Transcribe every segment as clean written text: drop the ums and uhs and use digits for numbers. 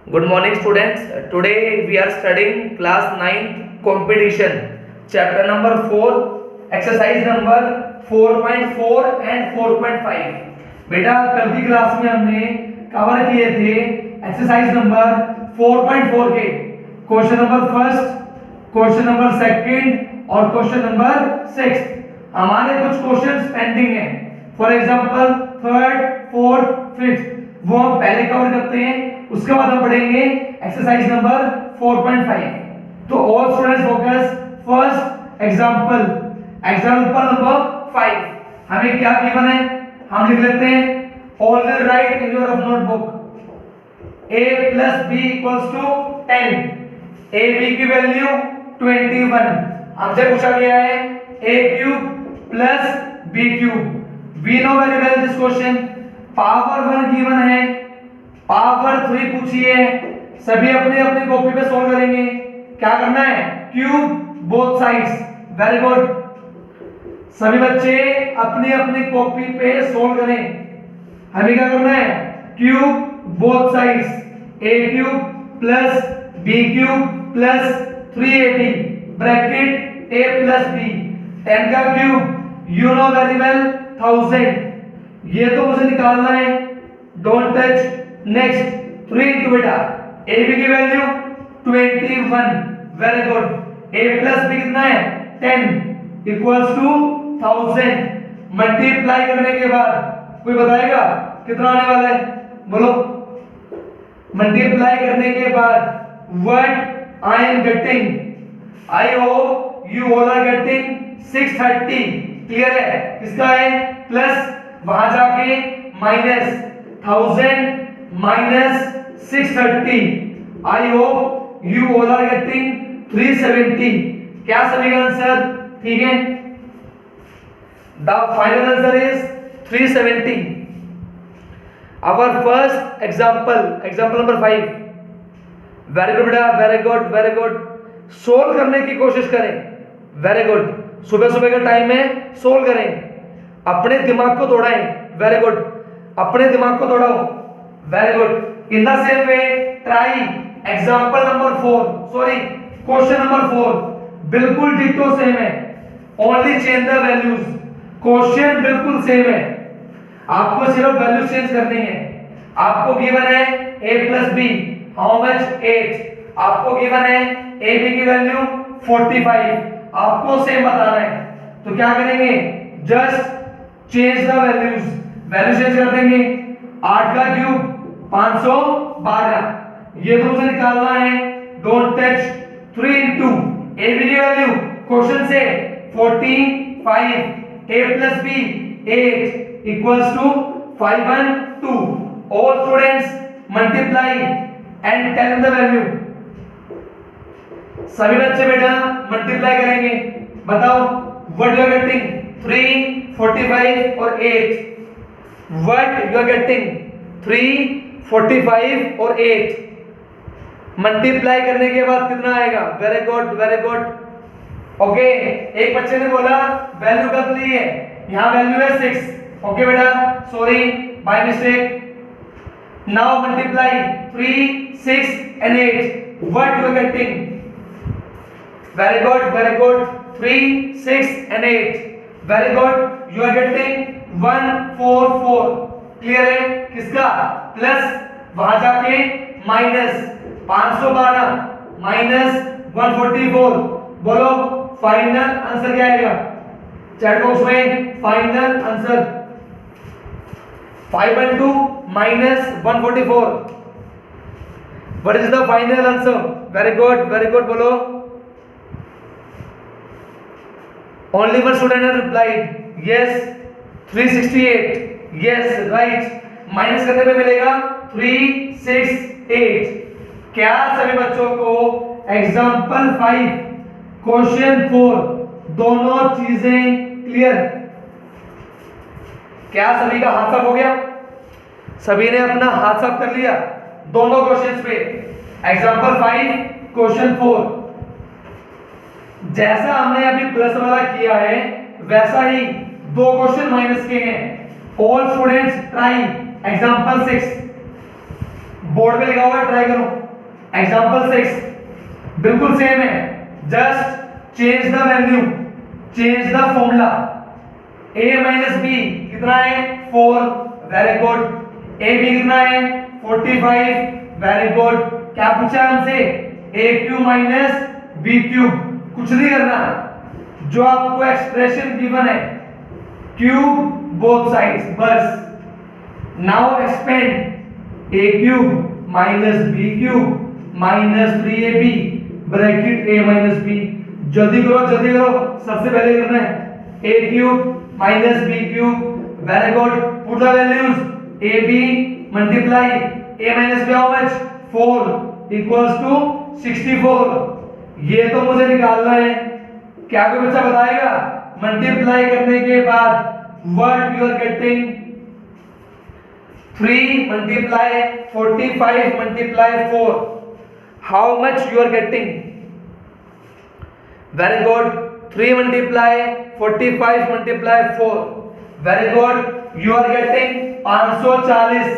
Good morning, students. Today we are studying class 9th competition, chapter number 4, exercise number 4.4 and 4.5. बेटा कल की class में हमने cover किए थे एक्सरसाइज नंबर 4.4 के question number first, question number second और क्वेश्चन नंबर सिक्स। हमारे कुछ क्वेश्चंस पेंडिंग हैं, for example third, fourth, fifth, वो हम पहले कवर करते हैं, उसके बाद हम पढ़ेंगे एक्सरसाइज नंबर 4.5। तो all students focus. First example number 5, हमें क्या गिवन है, हम लिख लेते हैं always write in your notebook a plus b equals to 10, a b की वैल्यू 21। हमसे पूछा गया है a cube plus b cube. We know very well this question. Power 1 given है, पावर 3 पूछी है, सभी अपनी अपनी कॉपी पे सोल्व करेंगे। क्या करना है, cube both sides. Very good, सभी बच्चे अपनी अपनी कॉपी पे सोल्व करें। हमें क्या करना है, cube both sides, a cube plus b cube plus 3ab bracket a plus b। 10 का cube you know very well 1000, ये तो मुझे निकालना है, डोंट टच। नेक्स्ट 3 इंटू बेटा ab की value 21। Very good, a plus b कितना है 10 इक्वल्स टू 1000। मल्टीप्लाई करने के बाद कोई बताएगा कितना आने वाला है, बोलो। मल्टीप्लाई करने के बाद what I am getting, I hope you all are getting 630। Clear है, किसका है प्लस, वहां जाके minus 1000 minus 630। I hope you all are getting 370। क्या सभी का आंसर ठीक है? The final answer is 370। Our first example number 5। Very good बेटा, very good very good. Solve करने की कोशिश करें, वेरी गुड। सुबह सुबह का टाइम है, सोल्व करें, अपने दिमाग को दौड़ाएं। वेरी गुड, अपने दिमाग को दौड़ाओ। Very good. In the same way try example number 4, sorry question number 4, बिल्कुल डिटो सेम है, only change the values. Question बिल्कुल सेम है, आपको सिर्फ वैल्यू चेंज करनी है। आपको गिवन है a plus B, how much 8। आपको गिवन है a b की वैल्यू 45, आपको सेम बताना है। तो क्या करेंगे, just change the values, value change कर देंगे। 8 का क्यूब 512, ये तो मुझे निकालना है, don't touch. 3 into a b की वैल्यू क्वेश्चन से 45, a plus b 8 equals to 512। all students multiply and tell the value। सभी बच्चे बेटा मल्टीप्लाई करेंगे, बताओ what you are getting 3, 45 और 8। what you are getting 3, 45 और 8। मल्टीप्लाई करने के बाद कितना आएगा, very good very good. Okay, एक बच्चे ने बोला वैल्यू गलत ली है, यहाँ वैल्यू है 6। ओके बेटा, sorry by mistake. Now multiply 3, 6 and 8। What you are getting, very good very good. 3, 6 and 8, very good. You are getting 144। Clear है, किसका प्लस, वहां जाके माइनस 512 माइनस 144। बोलो फाइनल आंसर क्या आएगा, चैट बॉक्स में final answer 512 minus 144। What is the final answer? Very good very good, बोलो। Only one student has replied yes, 368। yes right, minus करने पे मिलेगा 368। क्या सभी बच्चों को एग्जाम्पल 5 क्वेश्चन 4 दोनों चीजें क्लियर? क्या सभी का हाथ साफ हो गया, सभी ने अपना हाथ साफ कर लिया दोनों क्वेश्चंस पे? एग्जांपल 5 क्वेश्चन 4, जैसा हमने अभी प्लस वाला किया है वैसा ही दो क्वेश्चन माइनस के हैं। All students try example 6। Board पे लिखा हुआ है, ट्राई करो। एग्जांपल 6 बिल्कुल सेम है, just change the value, change the formula. a minus B कितना है 4, वेरी गुड। ए बी कितना है 45, वेरी गुड। क्या पूछा है हमसे, a cube minus B cube. कुछ नहीं करना, जो आपको एक्सप्रेशन गिवन है क्यूब बोथ साइड्स बस। Now expand a cube minus B cube minus 3ab bracket a minus B. जल्दी करो जल्दी करो, सबसे पहले करना है a cube minus B cube, very good. Put the values, ab multiply a minus B how much 4 equals to 64। ये तो मुझे निकालना है। क्या कोई बच्चा बताएगा मल्टीप्लाई करने के बाद what you are getting? 3 multiply 45 multiply 4, how much you are getting? Very good. 3 multiply 45 multiply 4, very good. You are getting 540।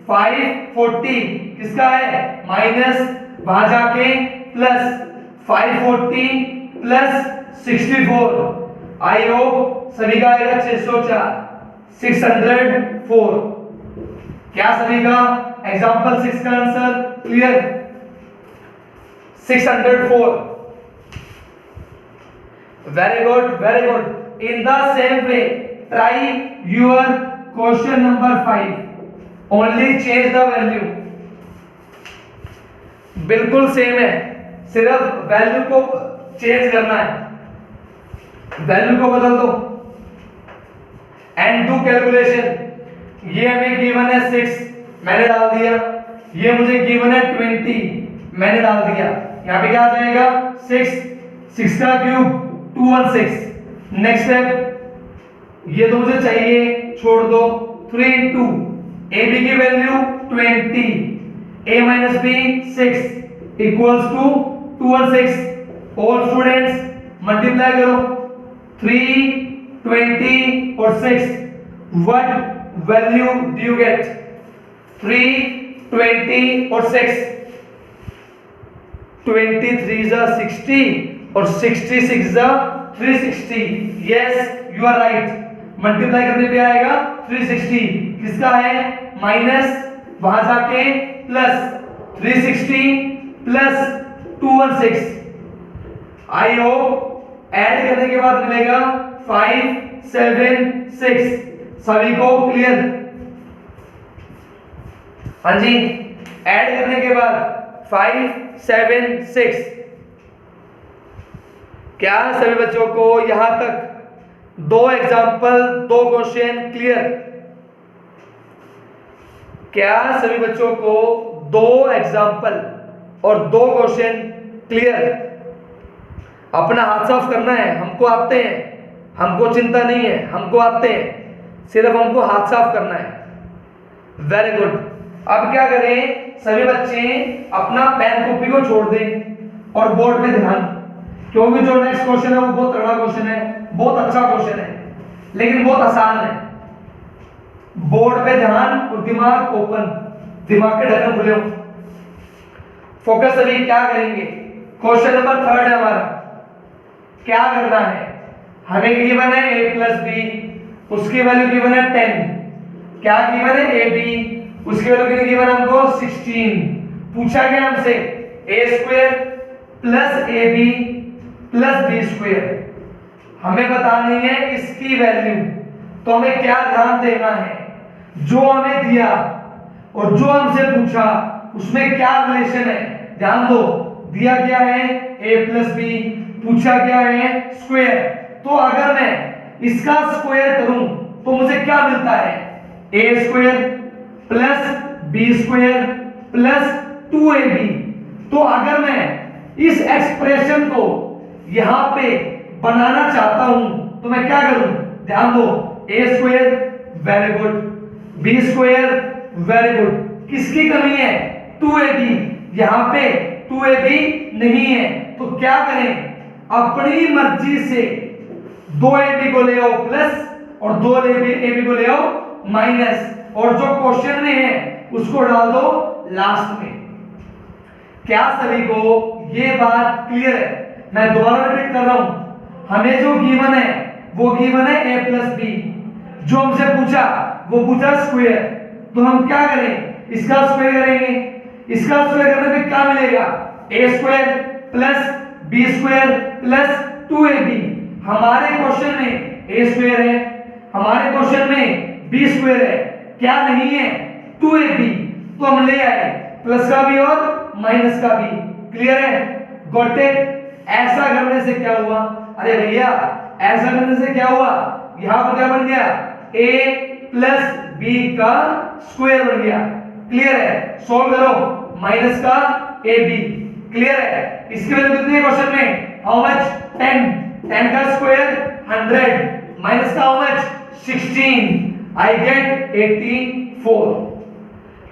540 किसका है माइनस, वहां जाके प्लस 540 प्लस 64। आई होप सभी का आएगा 604, 604। क्या सभी का एग्जांपल 6 का answer clear? 604। Very good very good. In the same way try your question number 5, only change the value. बिल्कुल सेम है, सिर्फ वैल्यू को चेंज करना है, वैल्यू को बदल दो एंड डू कैलकुलेशन। ये हमें गिवन है 6, मैंने डाल दिया। ये मुझे गिवन है 20, मैंने डाल दिया। यहाँ पे क्या आ जाएगा 6 का क्यूब 216। नेक्स्ट स्टेप, ये तो मुझे चाहिए, छोड़ दो। 3 into ए बी की value 20, a minus B 6 equals to 216। All students multiply करो 3, 20 और 6, what value do you get? 3, 20 और 6, 23 is 60 और 66 is 360। Yes you are right. Multiply करने पे आएगा 360, किसका है माइनस, वहां जाके plus 360 plus 216। I hope add करने के बाद मिलेगा 576। सभी को क्लियर? हाँ जी, ऐड करने के बाद 576। क्या सभी बच्चों को यहां तक 2 एग्जाम्पल 2 क्वेश्चन क्लियर? क्या सभी बच्चों को 2 एग्जाम्पल और 2 क्वेश्चन क्लियर? अपना हाथ साफ करना है, हमको आते हैं, हमको चिंता नहीं है, हमको आते हैं, सिर्फ हमको हाथ साफ करना है। Very good. अब क्या करें सभी बच्चे, अपना पेन कॉपी को छोड़ दें और बोर्ड पे ध्यान, क्योंकि जो नेक्स्ट क्वेश्चन है वो बहुत तगड़ा क्वेश्चन है, बहुत अच्छा क्वेश्चन है, लेकिन बहुत आसान है। बोर्ड पे ध्यान और दिमाग ओपन, दिमाग के ढक्कन खुले हो। फोकस सभी क्या करेंगे? क्वेश्चन नंबर 3 है हमारा। क्या करना है? हमें गिवन है a प्लस बी, उसकी वैल्यू गिवन है 10। क्या गिवन है ए बी, उसकी वैल्यू गिवन हमको 16। पूछा गया हमसे a square plus A B plus B square. हमें बतानी है इसकी वैल्यू। तो हमें क्या ध्यान देना है, जो हमें दिया और जो हमसे पूछा उसमें क्या रिलेशन है, ध्यान दो। दिया क्या है a प्लस बी, पूछा क्या है स्क्वायर। तो अगर मैं इसका स्क्वायर करूं तो मुझे क्या मिलता है? a square plus B square plus 2ab। तो अगर मैं इस एक्सप्रेशन को यहां पे बनाना चाहता हूं तो मैं क्या करूं? ध्यान दो, a square very good, b square very good. किसकी कमी है? 2ab। यहां पे 2ab नहीं है, तो क्या करें? अपनी मर्जी से 2ab को ले आओ प्लस और 2ab को ले आओ माइनस, और जो क्वेश्चन में है उसको डाल दो लास्ट में। क्या सभी को ये बात क्लियर है? मैं दोबारा रिपीट कर रहा हूं, हमें जो गिवन है वो गिवन है a प्लस बी। जो हमसे पूछा वो पूछा स्क्वायर, तो हम क्या करें? इसका स्क्वायर करेंगे। इसका स्क्वायर करने पे क्या मिलेगा? a square plus B square plus 2ab। हमारे क्वेश्चन में a स्क्वायर है, हमारे क्वेश्चन में b स्क्वायर है, क्या नहीं है? 2ab। तो हम ले आए प्लस का भी और माइनस का भी। क्लियर है? Got it? ऐसा करने से क्या हुआ? अरे भैया ऐसा करने से क्या हुआ? यहां पर क्या बन गया? a प्लस b का स्क्वायर बन गया। क्लियर है? सॉल्व करो, माइनस का ab। क्लियर है? इसकी वैल्यू कितनी है क्वेश्चन में? How much? 10। 10 का स्क्वायर 100 माइनस का हाउ मच? 16। I get 84।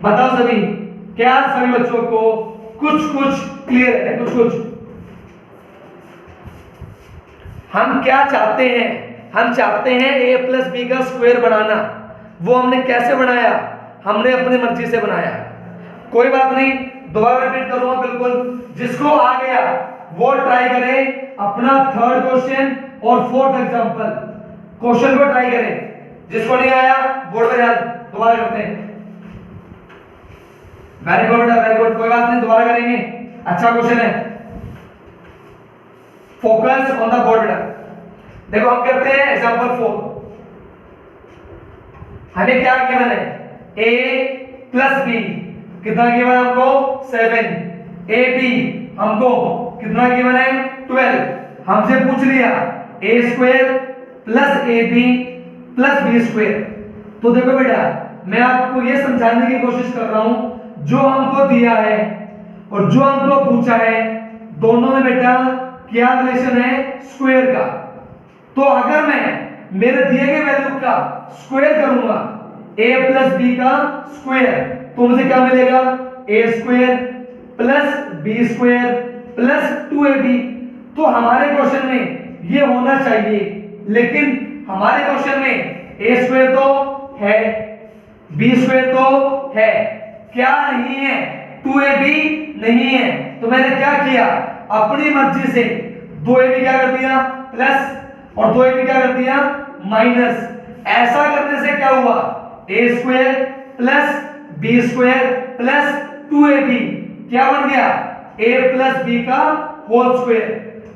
बताओ सभी, क्या सभी बच्चों को कुछ क्लियर है? कुछ हम क्या चाहते हैं? हम चाहते हैं a प्लस बी का स्क्वायर बनाना। वो हमने कैसे बनाया? हमने अपनी मर्जी से बनाया। कोई बात नहीं, दोबारा रिपीट करूंगा बिल्कुल। जिसको आ गया वो ट्राई करे अपना थर्ड क्वेश्चन और फोर्थ एग्जांपल क्वेश्चन को ट्राई करे। जिसको नहीं आया बोर्ड पे ध्यान, दोबारा करते हैं। Very good, very good. कोई बात नहीं, दोबारा करेंगे। अच्छा क्वेश्चन है, फोकस ऑन द बोर्ड बेटा। देखो हम करते हैं एग्जांपल 4। हमें क्या गिवन है? a प्लस बी कितना गिवन है हमको? 7। ab हमको कितना गिवन है? 12। हमसे पूछ लिया a square plus ab plus B square. तो देखो बेटा, मैं आपको ये समझाने की कोशिश कर रहा हूं, जो हमको दिया है और जो हमको पूछा है दोनों में बेटा क्या रिलेशन है? स्क्वायर का। तो अगर मैं मेरे दिए गए वैल्यू का स्क्वायर करूंगा a प्लस बी का स्क्वायर, तो मुझे क्या मिलेगा? a square plus B square plus 2ab। तो हमारे क्वेश्चन में ये होना चाहिए, लेकिन हमारे क्वेश्चन में a स्क्वायर तो है, b स्क्वायर तो है, क्या नहीं है? 2ab नहीं है। तो मैंने क्या किया? अपनी मर्जी से 2ab क्या कर दिया? प्लस, और 2ab क्या कर दिया? माइनस। ऐसा करने से क्या हुआ? a square plus b square plus 2ab क्या बन गया? a प्लस b का होल स्क्वायर।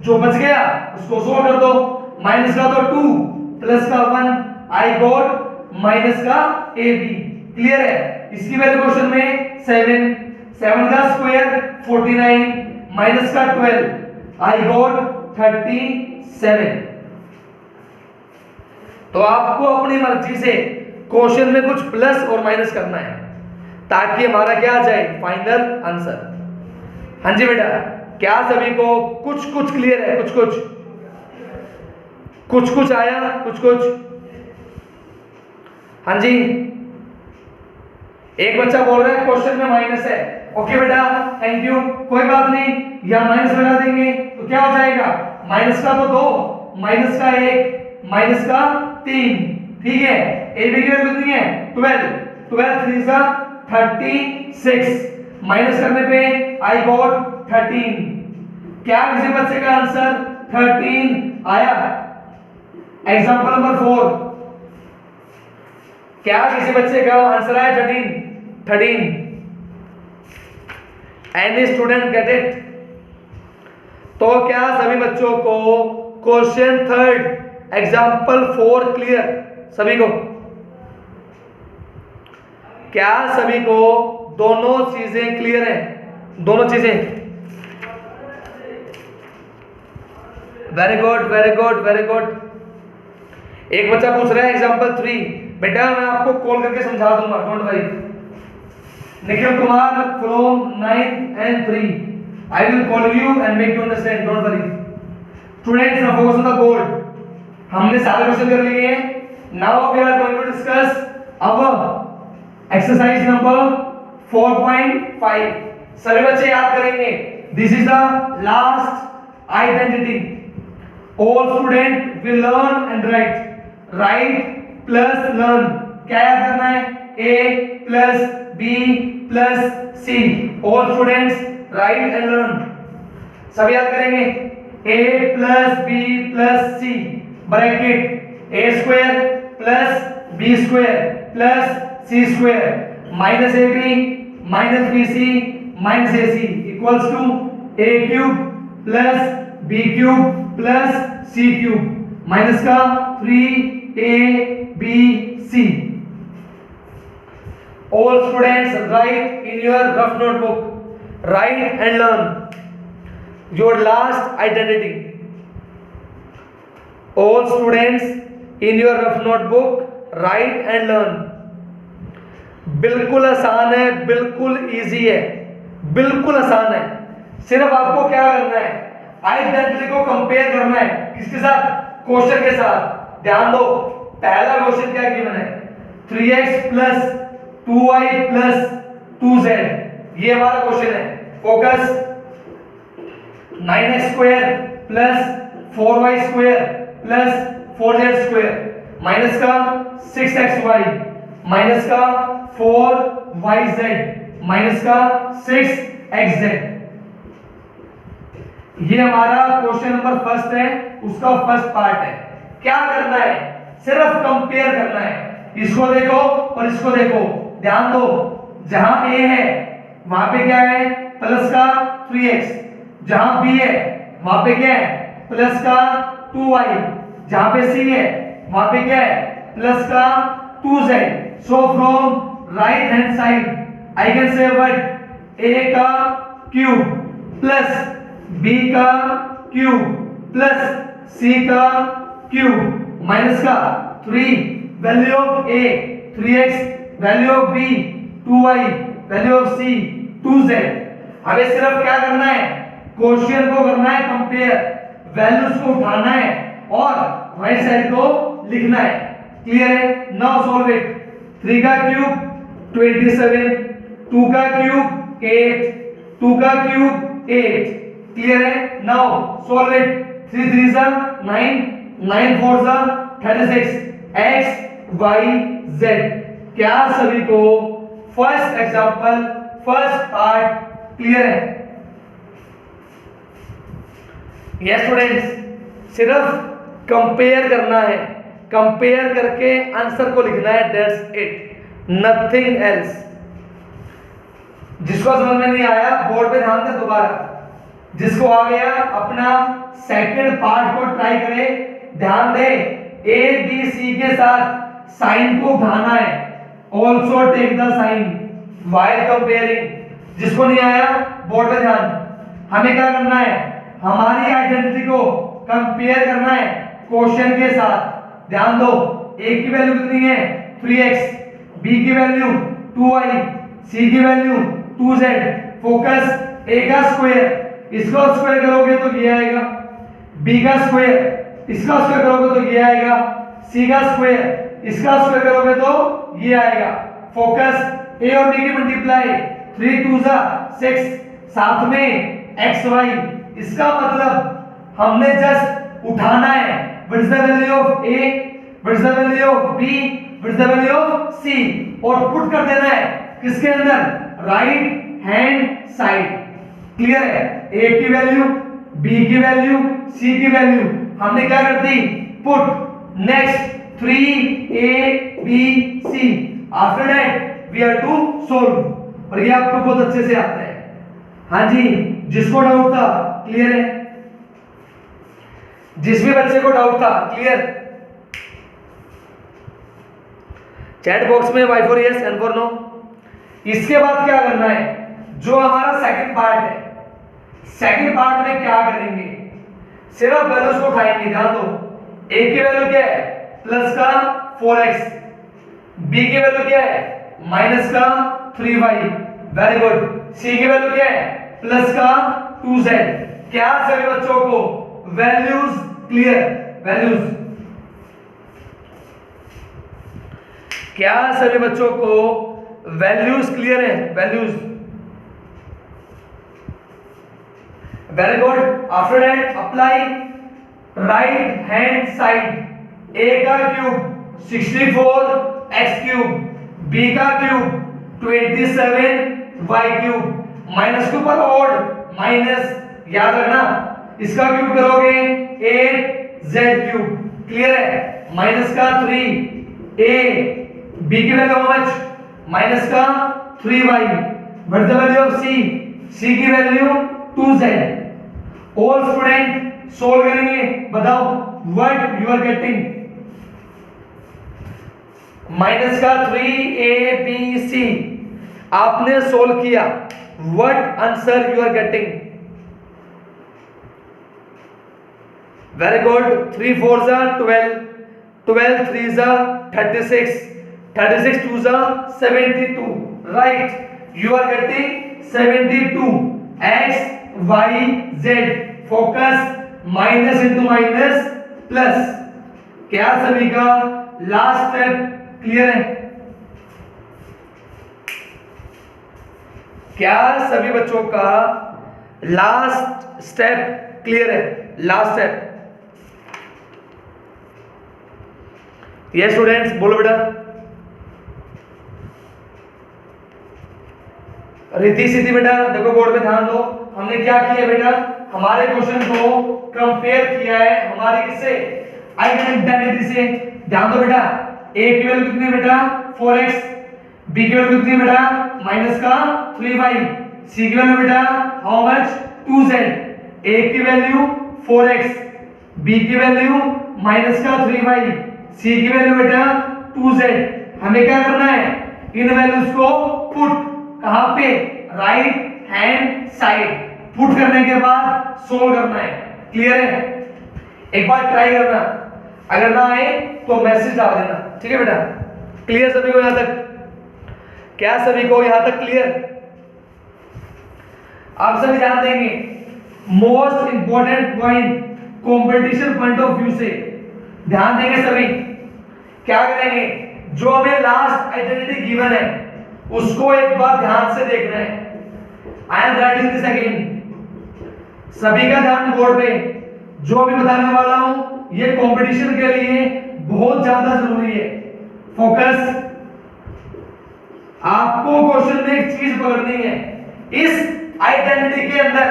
जो बच गया उसको सोल्व कर दो। माइनस का तो 2 प्लस का 1, आई गॉट माइनस का ab। क्लियर है? इसकी वैल्यू क्वेश्चन में 7 का स्क्वायर 49 माइनस का 12, आई गॉट 37। तो आपको अपनी मर्जी से क्वेश्चन में कुछ प्लस और माइनस करना है ताकि हमारा क्या आ जाए? Final answer. हाँ जी बेटा, क्या सभी को कुछ क्लियर है? कुछ आया? कुछ हाँ जी। एक बच्चा बोल रहा है क्वेश्चन में माइनस है। ओके बेटा, थैंक यू। कोई बात नहीं, यहां माइनस लगा देंगे तो क्या हो जाएगा? माइनस का तो 2, माइनस का 1, माइनस का 3। ठीक है? ए बी की वैल्यू कितनी है? 12 3 सा 36 माइनस करने पे आई गॉट 13। क्या किसी बच्चे का आंसर 13 आया? एग्जांपल नंबर 4, क्या किसी बच्चे का आंसर आया 13? Any student get it? तो क्या सभी बच्चों को क्वेश्चन थर्ड एग्जांपल 4 क्लियर? सभी को? क्या सभी को दोनों चीजें क्लियर है? दोनों चीजें? Very good. एक बच्चा पूछ रहा है एग्जांपल 3। बेटा मैं आपको कॉल करके समझा दूंगा, don't worry. Nikhil Kumar from 9th and 3, I will call you and make you understand, don't worry. Students, now focus on the board. हमने सारे क्वेश्चन कर लिए हैं। Now we are going to discuss our exercise number 4.5. सभी बच्चे याद करेंगे, this is the last identity. All students will learn and write. Write plus learn. क्या याद करना है? A plus B plus C. All students write and learn. सब याद करेंगे A plus B plus C bracket A square plus B square plus C square minus AB minus BC minus AC equals to A cube plus B cube plus C cube minus का 3ABC. All students write in your rough notebook. Write and learn your last identity. All students in your rough notebook write and learn. बिल्कुल आसान है, बिल्कुल easy है, बिल्कुल आसान है. सिर्फ आपको क्या करना है, आइडेंटिटी को कंपेयर करना है किसके साथ, क्वेश्चन के साथ. ध्यान दो, पहला क्वेश्चन क्या गिवन है, 3x plus 2y plus 2z. ये हमारा क्वेश्चन है. Focus 9x square plus 4y square plus 4z square minus का 6xy माइनस का 4yz माइनस का 6xz. ये हमारा क्वेश्चन नंबर फर्स्ट है, उसका फर्स्ट पार्ट है. क्या करना है, सिर्फ कंपेयर करना है. इसको देखो और इसको देखो. ध्यान दो, जहां A है वहां पे क्या है, प्लस का 3x. जहां B है वहां पे क्या है, प्लस का 2y. जहां पे C है वहां पे क्या है, प्लस का 2z. So from right hand side I can say what, A का क्यूब प्लस B का क्यूब प्लस C का क्यूब माइनस का 3 value of A 3x value of B 2y value of C 2z. हमें सिर्फ क्या करना है, question को करना है कंपेयर, वैल्यूज को उठाना है और राइट साइड को लिखना है. क्लियर है? Now solve it. 3 का क्यूब 27, 2 का क्यूब 8, 2 का क्यूब 8. क्लियर है? Now solve it. 3 3 जा 9, 9 4 जा 36. x y z. क्या सभी को first example first part clear है? यस स्टूडेंट्स, सिर्फ कंपेयर करना है, कंपेयर करके आंसर को लिखना है. That's it, nothing else. जिसको समझ में नहीं आया बोर्ड पे ध्यान दे दोबारा. जिसको आ गया अपना सेकंड पार्ट को ट्राई करे. ध्यान दे, ए बी सी के साथ साइन को उठाना है. Also take the sign while comparing. जिसको नहीं आया बोर्ड पे ध्यान. हमें क्या करना है, हमारी आइडेंटिटी को कंपेयर करना है क्वेश्चन के साथ. ध्यान दो, ए की वैल्यू कितनी है 3x, बी की वैल्यू 2y, सी की वैल्यू 2z. फोकस ए का स्क्वायर, इसका स्क्वायर करोगे तो ये आएगा. बी का स्क्वायर, इसका स्क्वायर करोगे तो ये आएगा. सी का स्क्वायर, इसका स्क्वायर करोगे तो ये आएगा. फोकस ए और बी की मल्टीप्लाई 3 2 जा 6, साथ में xy. इसका मतलब हमने जस्ट उठाना है what is the value of a, what is the value of b, what is the value of c और पुट कर देना है किसके अंदर, राइट हैंड साइड. क्लियर है? a की वैल्यू, b की वैल्यू, c की वैल्यू हमने क्या कर दी, put. Next 3abc. After that we are to solve. और ये आपको बहुत अच्छे से आता है. हाँ जी, जिसको डाउट था क्लियर है? जिस भी बच्चे को डाउट था क्लियर? चैट बॉक्स में y for yes N for no. इसके बाद क्या करना है, जो हमारा सेकंड पार्ट है, सेकंड पार्ट में क्या करेंगे, सिर्फ वैल्यूज को उठाएंगे. ध्यान दो, a की वैल्यू क्या है, प्लस का 4x, b की वैल्यू क्या है, माइनस का 3y. Very good. c की वैल्यू क्या है, प्लस का 2z. क्या सभी बच्चों को वैल्यूज क्लियर? वैल्यूज क्या सभी बच्चों को वैल्यूज क्लियर है? Values. Very good. After that apply right hand side. a का क्यूब 64 x क्यूब, बी का क्यूब 27 वाई क्यूब माइनस के ऊपर ऑड माइनस, याद रखना इसका क्यूब करोगे 8 जेड क्यूब, क्लियर है। माइनस का 3 ए, बी की वैल्यू हाउ मच माइनस का 3y, what the value of C की value 2z। All student solve करेंगे, बताओ what you are getting. Minus का 3abc आपने सोल्व किया, what answer you are getting. Very good. 3 4 जा 12, 12 3 जा 36, 36 2 जा 72, right. You are getting 72 x y z। Focus minus into minus plus. क्या सभी का लास्ट स्टेप क्लियर है? क्या सभी बच्चों का लास्ट स्टेप क्लियर है? लास्ट स्टेप ये स्टूडेंट्स बोलो बेटा। रिद्धि सिद्धि बेटा देखो बोर्ड पे ध्यान दो। हमने क्या किया बेटा, हमारे क्वेश्चन को कंपेयर किया है हमारी किससे, आइडेंटिटी से। ध्यान दो बेटा, a की वैल्यू कितनी है बेटा 4x, b की वैल्यू कितनी है बेटा माइनस का 3y, c की वैल्यू बेटा हाउ मच 2z। a की वैल्यू 4x, b की वैल्यू माइनस का 3y, c की वैल्यू बेटा 2z। हमें क्या करना है, इन वैल्यूज को पुट कहां पे, राइट हैंड साइड। पुट करने के बाद सोल्व करना है, क्लियर है। एक बार ट्राई करना, अगर ना आए तो मैसेज डाल देना, ठीक है बेटा। क्लियर सभी को यहां तक? क्या सभी को यहां तक क्लियर? आप सभी ध्यान देंगे most important point competition point of view से ध्यान देंगे सभी। क्या करेंगे, जो हमें लास्ट आइडेंटिटी गिवन है उसको एक बार ध्यान से देखना है। I am writing this again, सभी का ध्यान बोर्ड पे। जो भी बताने वाला हूं ये कंपटीशन के लिए बहुत ज्यादा जरूरी है। फोकस, आपको क्वेश्चन में एक चीज पकड़नी है, इस आइडेंटिटी के अंदर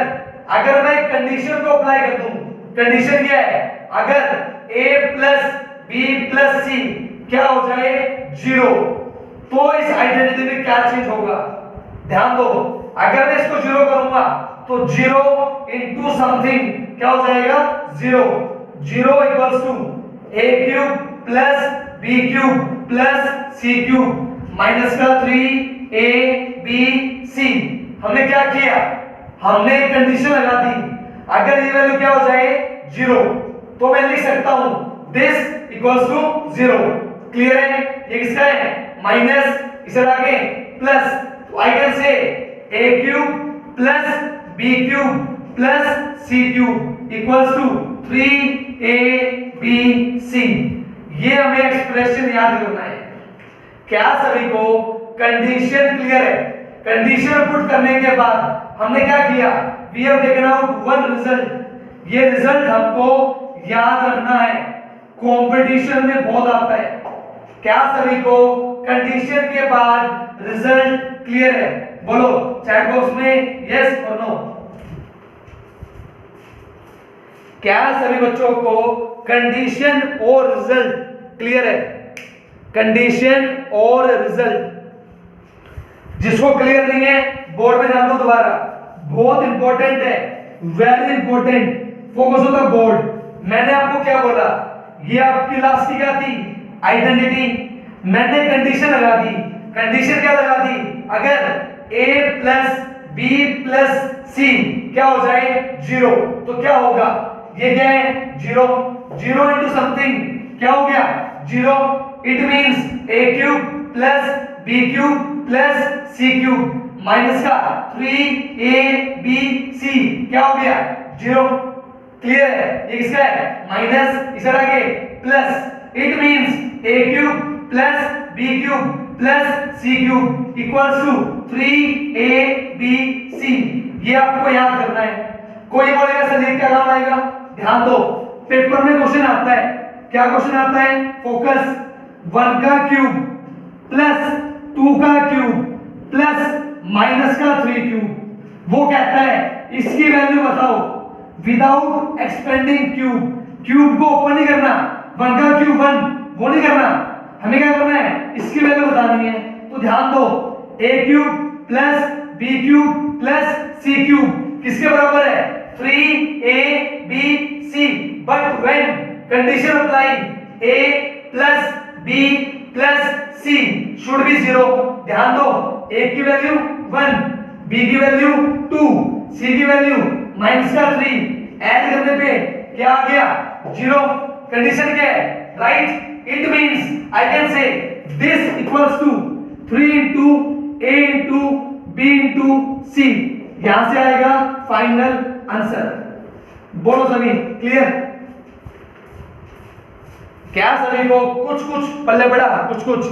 अगर मैं कंडीशन को अप्लाई कर दूं, कंडीशन क्या है, अगर a plus b plus c क्या हो जाए 0, तो इस आइडेंटिटी में क्या चेंज होगा। ध्यान दो, अगर मैं इसको 0 करूंगा तो 0 इंटू समथिंग क्या हो जाएगा 0, 0 equals to a cube plus b cube plus c cube minus का 3abc। हमने क्या किया, हमने एक कंडीशन लगा दी, अगर ये वैल्यू क्या हो जाए 0 तो मैं लिख सकता हूं दिस इक्वल्स टू 0। क्लियर है? ये किसका है माइनस, इसे आगे प्लस, तो I can say a cube plus b cube plus c cube equals to 3abc। ये हमें एक्सप्रेशन याद करना है। क्या सभी को कंडीशन क्लियर है? कंडीशन पुट करने के बाद हमने क्या किया, we have taken out one result. ये रिजल्ट हमको याद रखना है, कंपटीशन में बहुत आता है। क्या सभी को कंडीशन के बाद रिजल्ट क्लियर है? बोलो चैट बॉक्स में यस और नो। क्या सभी बच्चों को कंडीशन और रिजल्ट क्लियर है? कंडीशन और रिजल्ट, जिसको क्लियर नहीं है बोर्ड में ध्यान दो दोबारा, बहुत इंपॉर्टेंट है, very important. Focus on the board. मैंने आपको क्या बोला, ये आपकी लास्ट की क्या थी आइडेंटिटी, मैंने कंडीशन लगा दी। कंडीशन क्या लगा दी, अगर a plus b plus c क्या हो जाए 0, तो क्या होगा, ये क्या है 0, 0 इंटू समथिंग क्या हो गया 0। It means a cube plus b cube plus c cube minus का 3abc क्या हो गया 0। क्लियर है? ये किसका है माइनस, इसे आगे plus. It means a cube plus b cube plus c cube equals to 3abc। ये आपको याद करना है। कोई बोलेगा सर ये क्या काम आएगा, ध्यान दो, पेपर में क्वेश्चन आता है। क्या क्वेश्चन आता है, फोकस 1 का क्यूब प्लस 2 का क्यूब प्लस माइनस का 3 क्यूब, वो कहता है इसकी वैल्यू बताओ विदाउट एक्सपेंडिंग क्यूब। क्यूब को ओपन नहीं करना, 1 का क्यूब 1 वो नहीं करना, हमें क्या करना है इसकी वैल्यू बतानी है। तो ध्यान दो a cube plus b cube plus c cube किसके बराबर है 3abc, but when condition apply a plus b plus c should be 0। ध्यान दो a की वैल्यू 1, b की वैल्यू 2, c की वैल्यू माइनस का 3, ऐड करने पे क्या आ गया 0। कंडीशन क्या है right, it means I can say this equals to 3 into a into b into c, यहां से आएगा फाइनल आंसर। बोलो सभी क्लियर? क्या सभी को कुछ कुछ पल्ले पड़ा, कुछ कुछ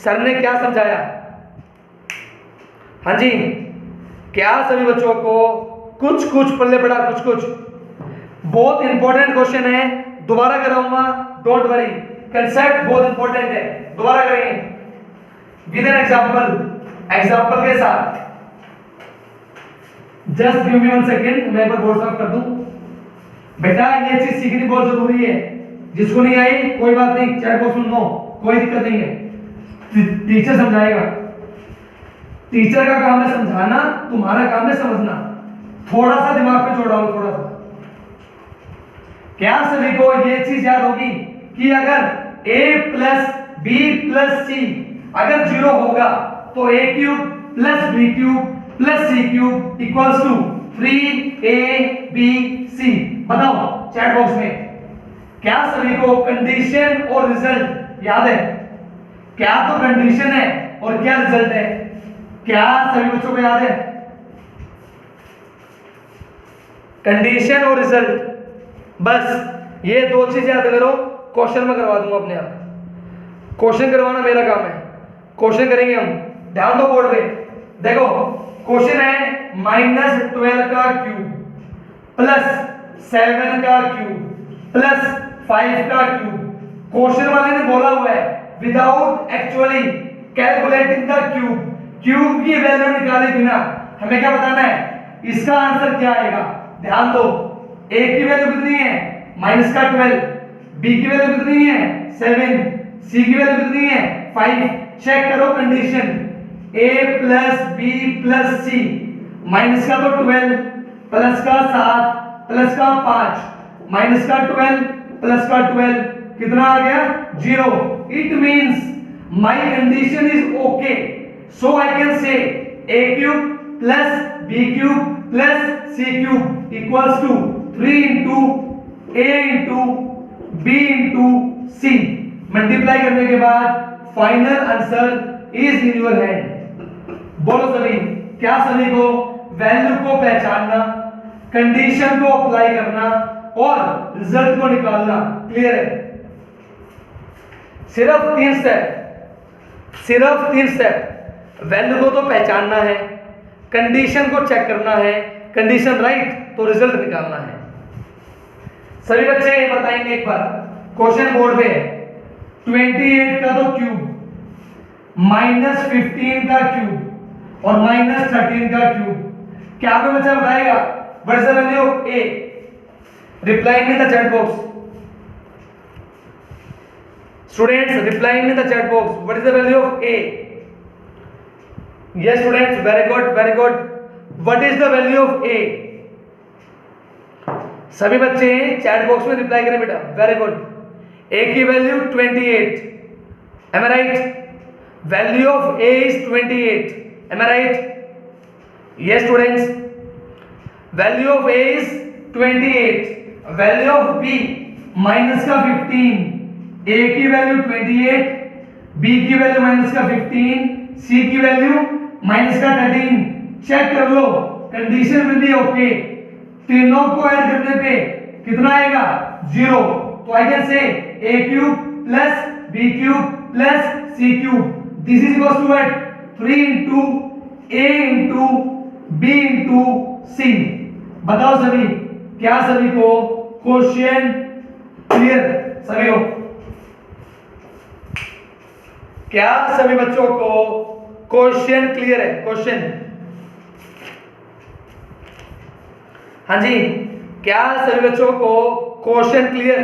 सर ने क्या समझाया? हाँ जी, क्या सभी बच्चों को कुछ कुछ पल्ले पड़ा? कुछ कुछ बहुत इंपॉर्टेंट क्वेश्चन है, दोबारा कराऊंगा, डोंट वरी, कंसेप्ट बहुत इंपॉर्टेंट है, दोबारा करेंगे विद एन एग्जांपल के साथ। जस्ट गिव मी 1 सेकंड, मैं एक बार बोर्ड साफ कर दूं। बेटा ये चीज सीखनी बहुत जरूरी है, जिसको नहीं आई कोई बात नहीं, चैट बॉक्स में नो, कोई दिक्कत नहीं है, टीचर समझाएगा। टीचर का काम है समझाना, तुम्हारा काम है समझना। थोड़ा सा दिमाग पे जोड़ाओ, थोड़ा सा। क्या सभी को ये चीज याद होगी कि अगर a plus b plus c अगर 0 होगा तो a cube plus b cube plus c cube equals to 3abc। बताओ चैट बॉक्स में, क्या सभी को कंडीशन और रिजल्ट याद है? क्या तो कंडीशन है और क्या रिजल्ट है? क्या सभी बच्चों को याद है? कंडीशन और रिजल्ट, बस ये दो चीज याद करो, क्वेश्चन में करवा दूंगा अपने आप। क्वेश्चन करवाना मेरा काम है, क्वेश्चन करेंगे हम। ध्यान दो बोर्ड पे, देखो क्वेश्चन है -12 का क्यूब प्लस 7 का क्यूब प्लस 5 का क्यूब। क्वेश्चन वाले ने बोला हुआ है without actually calculating the cube, cube की वैल्यू निकाले बिना हमें क्या बताना है, इसका आंसर क्या आएगा। ध्यान दो, a की वैल्यू कितनी है माइनस का 12, b की वैल्यू कितनी है 7, c की वैल्यू कितनी है 5। चेक करो condition, a plus b plus c, minus का तो 12 प्लस का 7 प्लस का 5 माइनस का 12 प्लस का 12 कितना आ गया 0। It means my condition is okay, so I can say a cube plus b cube plus c cube equals to 3 into a into b into c। Multiply करने के बाद final answer is in your hand. बोलो सभी, क्या सभी को value को पहचानना, कंडीशन को अप्लाई करना और रिजल्ट को निकालना क्लियर है? सिर्फ 3 स्टेप, सिर्फ 3 स्टेप। वैल्यू को तो पहचानना है, कंडीशन को चेक करना है, कंडीशन राइट तो रिजल्ट निकालना है। सभी बच्चे बताएंगे एक बार, क्वेश्चन बोर्ड पे है 28 का तो क्यूब, -15 का क्यूब और -13 का क्यूब। क्या कोई बच्चा बताएगा what is the value of a? Reply in the chat box. Students reply in the chat box, what is the value of a? Yes students, very good very good. What is the value of a? सभी बच्चे chat box में reply करें बेटा, very good. a की value 28, am I right? Value of a is 28, am I right? Yes students, value of a is 28, value of b minus का 15, a की value 28, b की value minus का 15, c की value minus का 13। Check कर लो, condition will be okay. तीनों को ऐड करने पे कितना आएगा 0। तो I can say a cube plus b cube plus c cube, this is equals to what 3 into a into b into c। बताओ सभी, क्या सभी को क्वेश्चन क्लियर? सभी को क्या सभी बच्चों को क्वेश्चन क्लियर है? क्वेश्चन, हाँ जी, क्या सभी बच्चों को क्वेश्चन क्लियर?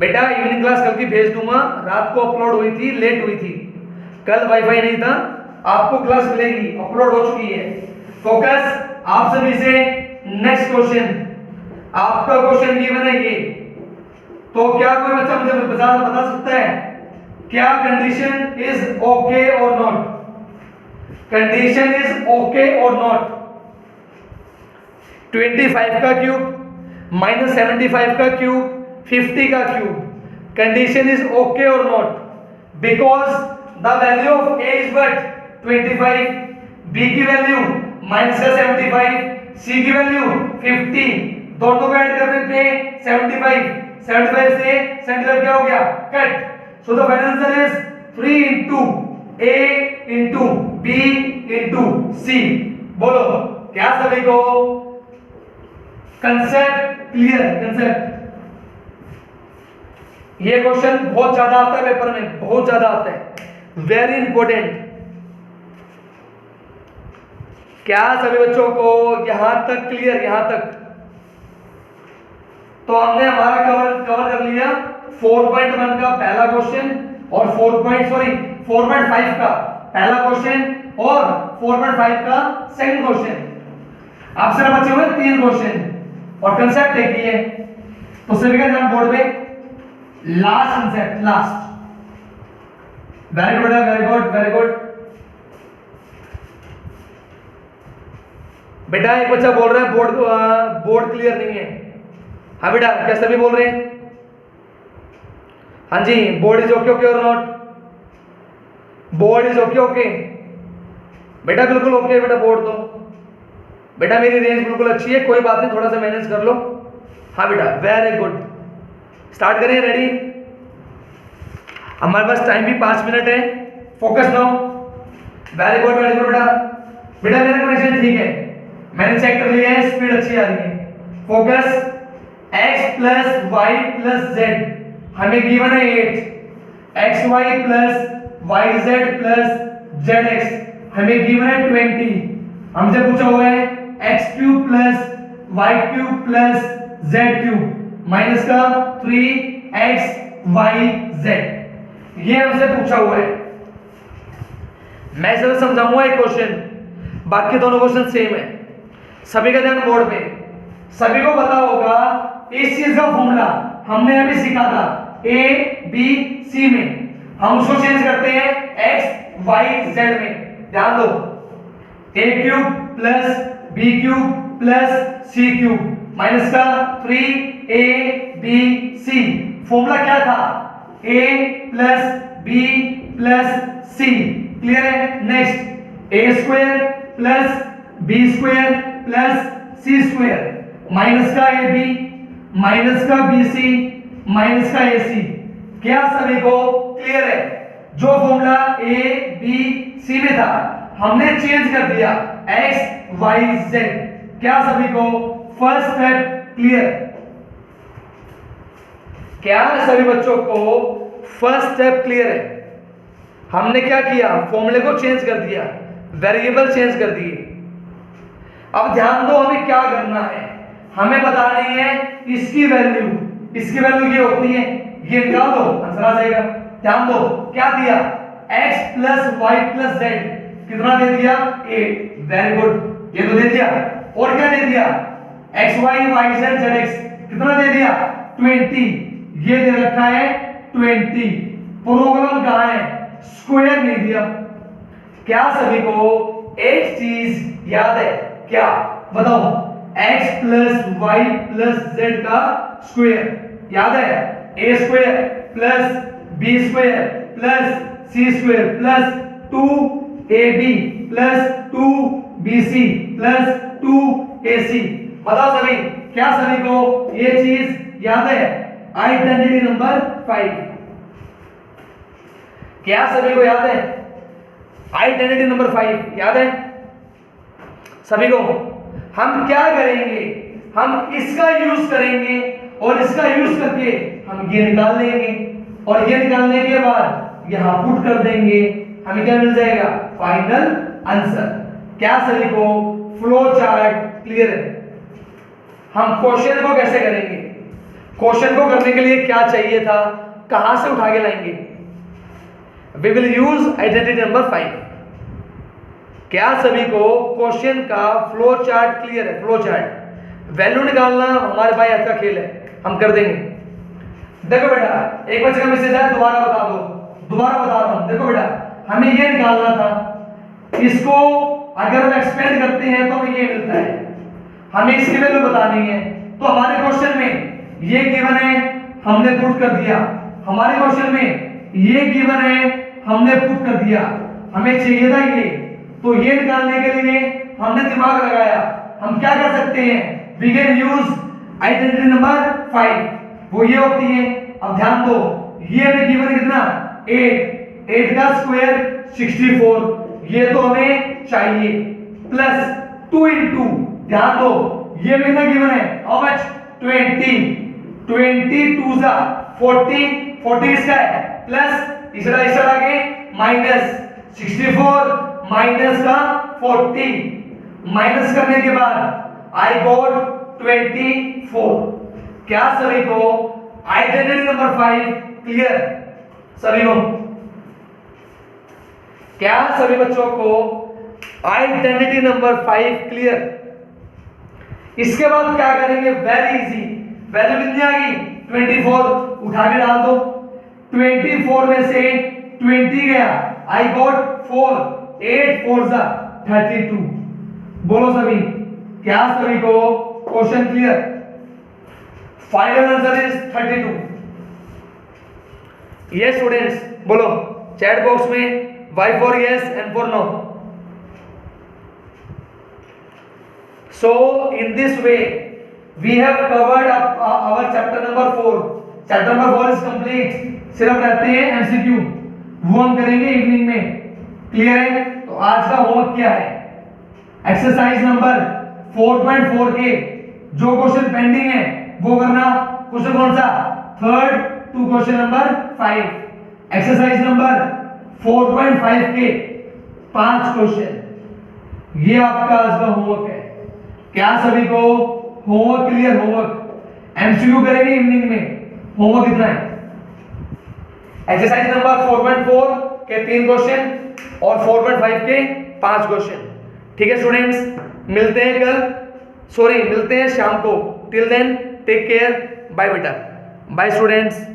बेटा इवनिंग क्लास कल की भेज दूंगा, रात को अपलोड हुई थी, लेट हुई थी, कल वाईफाई नहीं था, आपको क्लास मिलेगी, अपलोड हो चुकी है। फोकस आप सभी से। नेक्स्ट क्वेश्चन, आपका क्वेश्चन ये बना, ये तो क्या कोई बच्चा मुझे बता सकता है क्या कंडीशन इज ओके और नॉट? कंडीशन इज ओके और नॉट? 25 का क्यूब माइनस 75 का क्यूब 50 का क्यूब, कंडीशन इज ओके और not? Because the value of a is what 25, b की वैल्यू माइनस 75, c की वैल्यू 50, दोनों को ऐड करने पे 75 से 75 क्या हो गया? Cut. So the final answer is 3 into a into b into c। बोलो क्या सभी को कंसेप्ट क्लियर? कंसेप्ट, ये क्वेश्चन बहुत ज्यादा आता है पेपर में, बहुत ज्यादा आता है, वेरी इंपॉर्टेंट। क्या सभी बच्चों को यहां तक क्लियर? यहां तक तो हमने हमारा कवर कर लिया 4.1 का पहला क्वेश्चन और 4.5 का पहला क्वेश्चन और 4.5 का सेकंड क्वेश्चन। आपसे बचे हुए 3 क्वेश्चन और कंसेप्ट एक ही है, तो सभी का ध्यान बोर्ड पे। Last concept, last, very good, very good, very good. बेटा एक बच्चा बोल रहा है बोर्ड क्लियर नहीं है। हाँ बेटा, क्या सभी बोल रहे हैं? हाँ जी, बोर्ड इज ओके, ओके और not? Board is okay, okay बेटा, बिल्कुल ओके बेटा। बोर्ड तो बेटा मेरी रेंज बिल्कुल अच्छी है, कोई बात नहीं, थोड़ा सा मैनेज कर लो। हाँ बेटा, वेरी गुड। स्टार्ट करें? रेडी? हमारे पास टाइम भी 5 मिनट है। Focus now. Very good, very good बेटा। बेटा मेरा कनेक्शन ठीक है, मैंने चेक कर लिया है, स्पीड अच्छी आ रही है। Focus, x plus Y plus Z हमें गिवन है 8, X Y plus Y Z plus Z X हमें गिवन है 20। हमसे पूछा हुआ है X cube plus Y cube plus Z cube minus का 3x y z, ये हमसे पूछा हुआ है। मैं इसे समझाऊंगा एक क्वेश्चन, बाकी दोनों क्वेश्चन सेम है। सभी का ध्यान बोर्ड पे। सभी को पता होगा इस चीज का फॉर्मूला हमने अभी सीखा था a b c में, हम उसको चेंज करते हैं x y z में। ध्यान दो, a cube plus b cube plus c cube minus का 3abc। फॉर्मूला क्या था? a plus b plus c। Clear है? Next, a square plus b square plus c square minus का ab माइनस का bc minus का ac। क्या सभी को क्लियर है? जो फॉर्मूला a b c में था हमने चेंज कर दिया x y z। क्या सभी को फर्स्ट स्टेप क्लियर? क्या सभी बच्चों को फर्स्ट स्टेप क्लियर है? हमने क्या किया? फॉर्मूले को चेंज कर दिया, वेरिएबल चेंज कर दिए। अब ध्यान दो, हमें क्या करना है? हमें बतानी है इसकी वैल्यू ये होती है, ये निकाल दो, आंसर आ जाएगा। ध्यान दो, क्या दिया? x plus Y plus Z कितना दे दिया? 8। वेरी गुड, ये तो दे दिया। और क्या दे दिया? x y y z z x कितना दे दिया? 20। ये दे रखा है 20। प्रोग्राम कहां है? स्क्वायर नहीं दिया। क्या सभी को एक चीज याद है? क्या बताओ? x plus Y plus Z का स्क्वायर याद है? a square plus b square plus c square plus 2ab plus 2bc plus 2ac। बताओ सभी, क्या सभी को ये चीज याद है? Identity number 5। क्या सभी को याद है? आइडेंटिटी नंबर 5 याद है सभी को? हम क्या करेंगे? हम इसका यूज करेंगे और इसका यूज करके हम ये निकाल लेंगे। और ये निकालने के बाद यहां पुट कर देंगे, हमें क्या मिल जाएगा, फाइनल आंसर। क्या सभी को फ्लो चार्ट क्लियर है? हम क्वेश्चन को कैसे करेंगे, क्वेश्चन को करने के लिए क्या चाहिए था, कहां से उठा के लाएंगे? We will use identity number 5। क्या सभी को क्वेश्चन का फ्लो चार्ट क्लियर है? फ्लो चार्ट वैल्यू निकालना हमारे भाई आज का खेल है, हम कर देंगे। देखो बेटा, एक बच्चे का मैसेज है, दोबारा बता दो, दोबारा बता रहा हूं। देखो बेटा, हमें ये निकालना था, इसको अगर हम एक्सपेंड करते हैं तो हमें ये मिलता है, हमें इसकी वैल्यू बतानी है। तो हमारे क्वेश्चन में ये गिवन है, हमने पुट कर दिया। हमारे क्वेश्चन में ये गिवन है, हमने पुट कर दिया। हमें चाहिए था ये, तो ये निकालने के लिए हमने दिमाग लगाया। हम क्या कर सकते हैं, we can use identity number 5, वो ये होती है। अब ध्यान दो, ये हमें गिवन कितना, 8, 8 का स्क्वायर 64, ये तो हमें चाहिए, प्लस 2 इंटू, ध्यान दो ये भी ना गिवन है, हाउ मच, 20, 22 जा 40, 40 इसका है, प्लस इसका आगे माइनस 64 माइनस का 40, माइनस करने के बाद आई गॉट 24। क्या सभी को आइडेंटिटी नंबर 5 क्लियर? सभी को, क्या सभी बच्चों को आइडेंटिटी नंबर 5 क्लियर? इसके बाद क्या करेंगे, वेरी इजी। वैल्यू कितनी आ गई, 24, उठा के डाल दो। 24 में से 20 गया, आई गॉट 4, 8 4 जा 32। बोलो सभी, क्या सभी को question clear? Final answer is 32। Yes students, बोलो चैट बॉक्स में Y for yes and for no. So in this way we have covered up our chapter number 4. Chapter number 4 is complete. सिर्फ रहते हैं MCQ, वो हम करेंगे evening में। Clear है? तो आज का होमवर्क क्या है, एक्सरसाइज नंबर 4.4 के जो क्वेश्चन पेंडिंग है वो करना। क्वेश्चन कौन सा, third two question number 5। Exercise number 4.5 के 5 क्वेश्चन, ये आपका आज का होमवर्क है। क्या सभी को होमवर्क क्लियर? होमवर्क एमसीक्यू करेंगे इवनिंग में, होमवर्क इतना है। एक्सरसाइज नंबर 4.4 के 3 क्वेश्चन और 4.5 के 5 क्वेश्चन। ठीक है स्टूडेंट्स, मिलते हैं कल, मिलते हैं शाम को। Till then take care, bye बेटा, बाय स्टूडेंट्स।